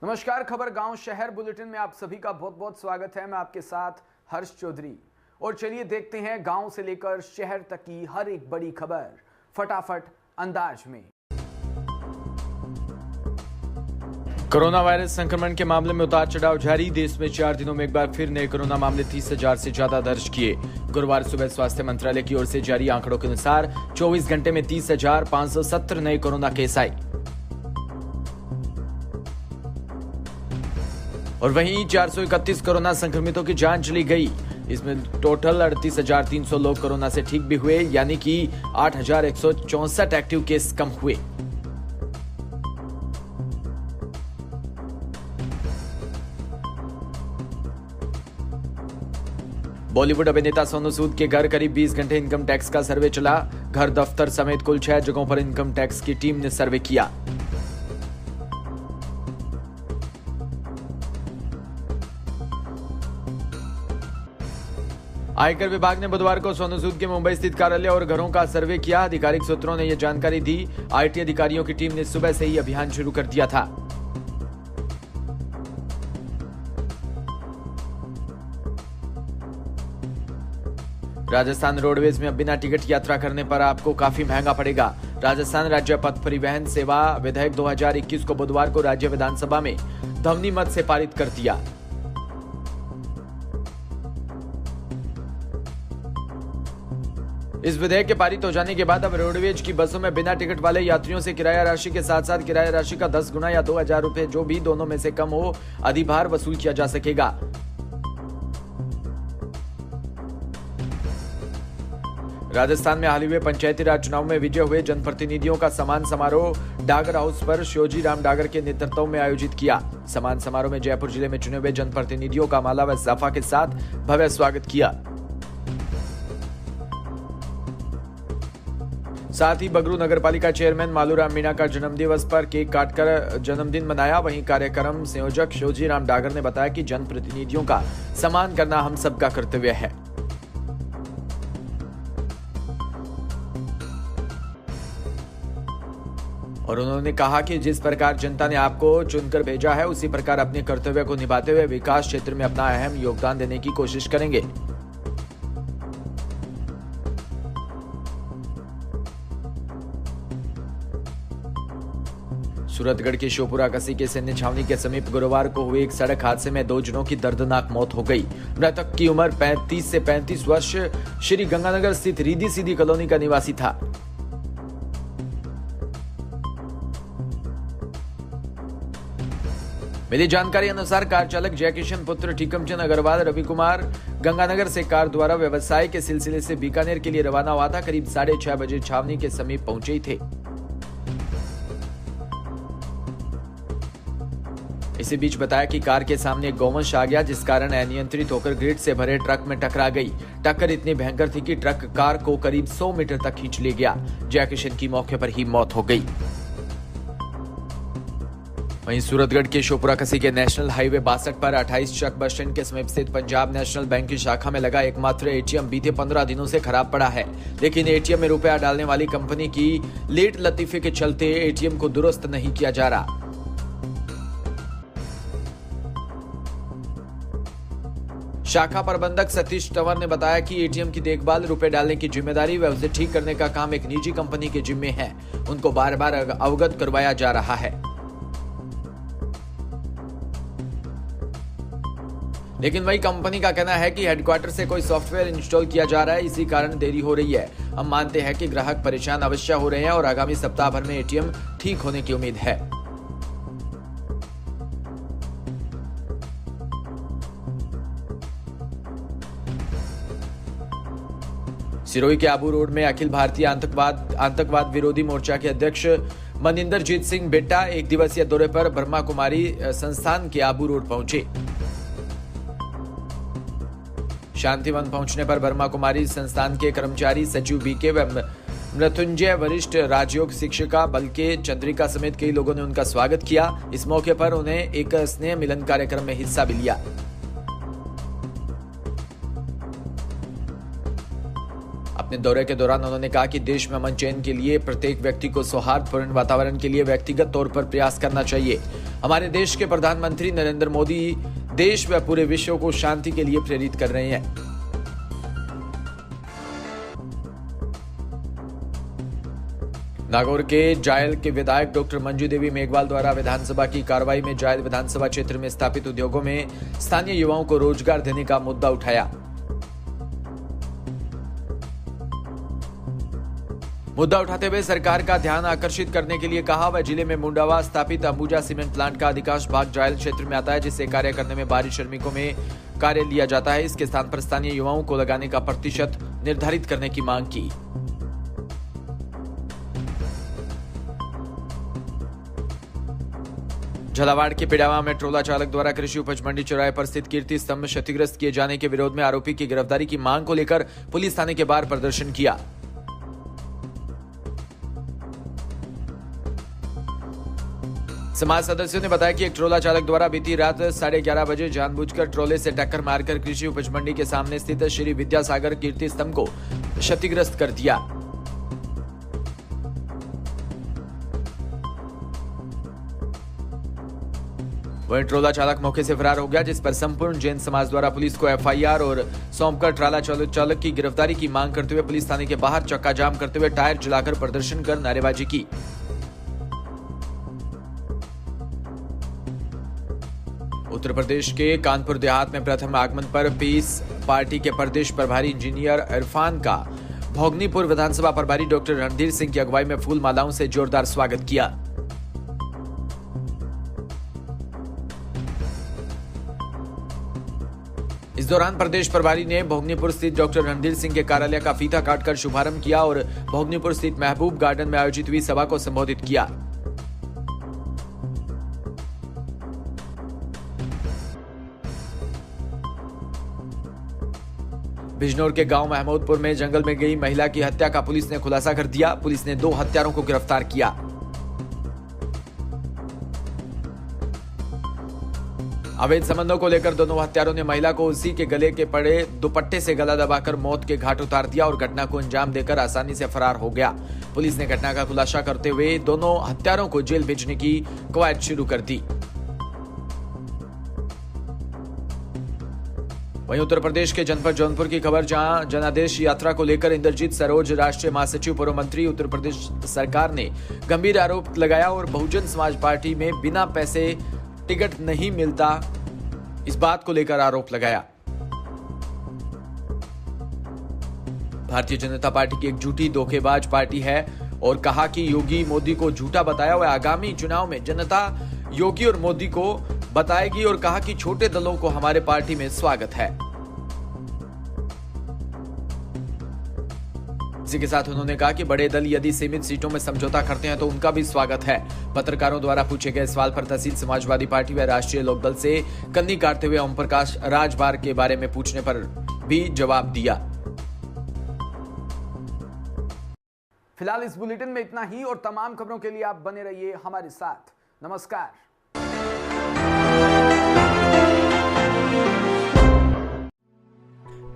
नमस्कार, खबर गांव शहर बुलेटिन में आप सभी का बहुत बहुत स्वागत है। मैं आपके साथ हर्ष चौधरी और चलिए देखते हैं गांव से लेकर शहर तक की हर एक बड़ी खबर फटाफट अंदाज में। कोरोना वायरस संक्रमण के मामले में उतार चढ़ाव जारी। देश में 4 दिनों में एक बार फिर नए कोरोना मामले 30,000 से ज्यादा दर्ज किए। गुरुवार सुबह स्वास्थ्य मंत्रालय की ओर से जारी आंकड़ों के अनुसार 24 घंटे में 30,570 नए कोरोना केस आए और वहीं 431 कोरोना संक्रमितों की जांच ली गई। इसमें टोटल 38,300 लोग कोरोना से ठीक भी हुए, यानी कि 8,164 एक्टिव केस कम हुए। बॉलीवुड अभिनेता सोनू सूद के घर करीब 20 घंटे इनकम टैक्स का सर्वे चला। घर, दफ्तर समेत कुल 6 जगहों पर इनकम टैक्स की टीम ने सर्वे किया। आयकर विभाग ने बुधवार को सोनू सूद के मुंबई स्थित कार्यालय और घरों का सर्वे किया। आधिकारिक सूत्रों ने यह जानकारी दी। आईटी अधिकारियों की टीम ने सुबह से ही अभियान शुरू कर दिया था। राजस्थान रोडवेज में अब बिना टिकट यात्रा करने पर आपको काफी महंगा पड़ेगा। राजस्थान राज्य पथ परिवहन सेवा विधेयक 2021 को बुधवार को राज्य विधानसभा में ध्वनि मत से पारित कर दिया। इस विधेयक के पारित हो जाने के बाद अब रोडवेज की बसों में बिना टिकट वाले यात्रियों से किराया राशि के साथ साथ किराया राशि का 10 गुना या 2,000 रुपए, जो भी दोनों में से कम हो, अधिभार वसूल किया जा सकेगा। राजस्थान में हाल ही हुए पंचायती राज चुनाव में विजय हुए जनप्रतिनिधियों का सम्मान समारोह डागर हाउस पर श्योजी राम डागर के नेतृत्व में आयोजित किया। सम्मान समारोह में जयपुर जिले में चुने हुए जनप्रतिनिधियों का माला व साफा के साथ भव्य स्वागत किया। साथ ही बगरू नगरपालिका चेयरमैन मालूराम मीणा का जन्मदिवस पर केक काटकर जन्मदिन मनाया। वहीं कार्यक्रम संयोजक श्योजी राम डागर ने बताया कि जनप्रतिनिधियों का सम्मान करना हम सबका कर्तव्य है। और उन्होंने कहा कि जिस प्रकार जनता ने आपको चुनकर भेजा है, उसी प्रकार अपने कर्तव्य को निभाते हुए विकास क्षेत्र में अपना अहम योगदान देने की कोशिश करेंगे। सूरतगढ़ के शिवपुरा कसी के सैन्य छावनी के समीप गुरुवार को हुए एक सड़क हादसे में 2 जनों की दर्दनाक मौत हो गई। मृतक की उम्र 35 से 35 वर्ष श्री गंगानगर स्थित रीधी सीधी कॉलोनी का निवासी था। मिली जानकारी अनुसार कार चालक जयकिशन पुत्र टीकमचंद अग्रवाल रवि कुमार गंगानगर से कार द्वारा व्यवसाय के सिलसिले से बीकानेर के लिए रवाना हुआ था। करीब 6:30 बजे छावनी के समीप पहुंचे ही थे। इसी बीच बताया कि कार के सामने एक गौवंश आ गया, जिस कारण अनियंत्रित होकर ग्रिड से भरे ट्रक में टकरा गई। टक्कर इतनी भयंकर थी कि ट्रक कार को करीब 100 मीटर तक खींच ले गया। जयकिशन की मौके पर ही मौत हो गई। वहीं सूरतगढ़ के शिवपुरा कसी के नेशनल हाईवे 62 पर 28 चक बस स्टैंड के समीप स्थित पंजाब नेशनल बैंक की शाखा में लगा एकमात्र एटीएम बीते 15 दिनों से खराब पड़ा है। लेकिन एटीएम में रुपया डालने वाली कंपनी की लेट लतीफे के चलते एटीएम को दुरुस्त नहीं किया जा रहा। शाखा प्रबंधक सतीश तंवर ने बताया कि एटीएम की देखभाल, रुपए डालने की जिम्मेदारी व उसे ठीक करने का काम एक निजी कंपनी के जिम्मे है। उनको बार बार अवगत करवाया जा रहा है, लेकिन वही कंपनी का कहना है कि हेडक्वार्टर से कोई सॉफ्टवेयर इंस्टॉल किया जा रहा है, इसी कारण देरी हो रही है। हम मानते हैं कि ग्राहक परेशान अवश्य हो रहे हैं और आगामी सप्ताह भर में एटीएम ठीक होने की उम्मीद है। सिरोही के आबू रोड में अखिल भारतीय आतंकवाद विरोधी मोर्चा के अध्यक्ष मनिंदरजीत सिंह बेट्टा 1 दिवसीय दौरे पर ब्रह्मा कुमारी संस्थान के आबू रोड पहुंचे। शांतिवन पहुंचने पर ब्रह्मा कुमारी संस्थान के कर्मचारी सचिव बीके व मृत्युंजय वरिष्ठ राजयोग शिक्षिका बल्कि चंद्रिका समेत कई लोगों ने उनका स्वागत किया। इस मौके पर उन्हें एक स्नेह मिलन कार्यक्रम में हिस्सा भी लिया। अपने दौरे के दौरान उन्होंने कहा कि देश में अमन चैन के लिए प्रत्येक व्यक्ति को सौहार्दपूर्ण वातावरण के लिए व्यक्तिगत तौर पर प्रयास करना चाहिए। हमारे देश के प्रधानमंत्री नरेंद्र मोदी देश व पूरे विश्व को शांति के लिए प्रेरित कर रहे हैं। नागौर के जायल के विधायक डॉक्टर मंजू देवी मेघवाल द्वारा विधानसभा की कार्रवाई में जायल विधानसभा क्षेत्र में स्थापित उद्योगों में स्थानीय युवाओं को रोजगार देने का मुद्दा उठाया। मुद्दा उठाते हुए सरकार का ध्यान आकर्षित करने के लिए कहा, वह जिले में मुंडावा स्थापित अंबुजा सीमेंट प्लांट का अधिकांश भाग जायल क्षेत्र में आता है, जिससे कार्य करने में बाहरी श्रमिकों में कार्य लिया जाता है। इसके स्थान पर स्थानीय युवाओं को लगाने का प्रतिशत निर्धारित करने की मांग की। झालावाड़ के पिड़ावा में ट्रोला चालक द्वारा कृषि उपज मंडी चौराहे पर स्थित कीर्ति स्तंभ क्षतिग्रस्त किए जाने के विरोध में आरोपी की गिरफ्तारी की मांग को लेकर पुलिस थाने के बाहर प्रदर्शन किया। समाज सदस्यों ने बताया कि एक ट्रोला चालक द्वारा बीती रात 11:30 बजे जानबूझकर ट्रोले से टक्कर मारकर कृषि उपज मंडी के सामने स्थित श्री विद्यासागर कीर्ति स्तंभ को क्षतिग्रस्त कर दिया। वहीं ट्रोला चालक मौके से फरार हो गया, जिस पर संपूर्ण जैन समाज द्वारा पुलिस को एफआईआर और सौंपकर ट्रोला चालक की गिरफ्तारी की मांग करते हुए पुलिस थाने के बाहर चक्का जाम करते हुए टायर जलाकर प्रदर्शन कर नारेबाजी की। उत्तर प्रदेश के कानपुर देहात में प्रथम आगमन पर पीस पार्टी के प्रदेश प्रभारी इंजीनियर इरफान का भोगनीपुर विधानसभा प्रभारी डॉक्टर रणधीर सिंह की अगुवाई में फूल मालाओं से जोरदार स्वागत किया। इस दौरान प्रदेश प्रभारी ने भोगनीपुर स्थित डॉक्टर रणधीर सिंह के कार्यालय का फीता काटकर शुभारंभ किया और भोगनीपुर स्थित महबूब गार्डन में आयोजित हुई सभा को संबोधित किया। बिजनौर के गांव महमूदपुर में जंगल में गई महिला की हत्या का पुलिस ने खुलासा कर दिया। पुलिस ने 2 हत्यारों को गिरफ्तार किया। अवैध संबंधों को लेकर दोनों हत्यारों ने महिला को उसी के गले के पड़े दुपट्टे से गला दबाकर मौत के घाट उतार दिया और घटना को अंजाम देकर आसानी से फरार हो गया। पुलिस ने घटना का खुलासा करते हुए दोनों हत्यारों को जेल भेजने की कवायद शुरू कर दी। वहीं उत्तर प्रदेश के जनपद जौनपुर की खबर, जहां जनादेश यात्रा को लेकर इंद्रजीत सरोज राष्ट्रीय महासचिव पूर्व मंत्री उत्तर प्रदेश सरकार ने गंभीर आरोप लगाया और बहुजन समाज पार्टी में बिना पैसे टिकट नहीं मिलता, इस बात को लेकर आरोप लगाया। भारतीय जनता पार्टी की एक झूठी धोखेबाज पार्टी है और कहा कि योगी मोदी को झूठा बताया हुआ। आगामी चुनाव में जनता योगी और मोदी को बताएगी और कहा कि छोटे दलों को हमारे पार्टी में स्वागत है। इसी के साथ उन्होंने कहा कि बड़े दल यदि सीमित सीटों में समझौता करते हैं तो उनका भी स्वागत है। पत्रकारों द्वारा पूछे गए सवाल पर तहसील समाजवादी पार्टी व राष्ट्रीय लोकदल से कन्नी काटते हुए ओम प्रकाश राजभर के बारे में पूछने पर भी जवाब दिया। फिलहाल इस बुलेटिन में इतना ही और तमाम खबरों के लिए आप बने रहिए हमारे साथ। नमस्कार।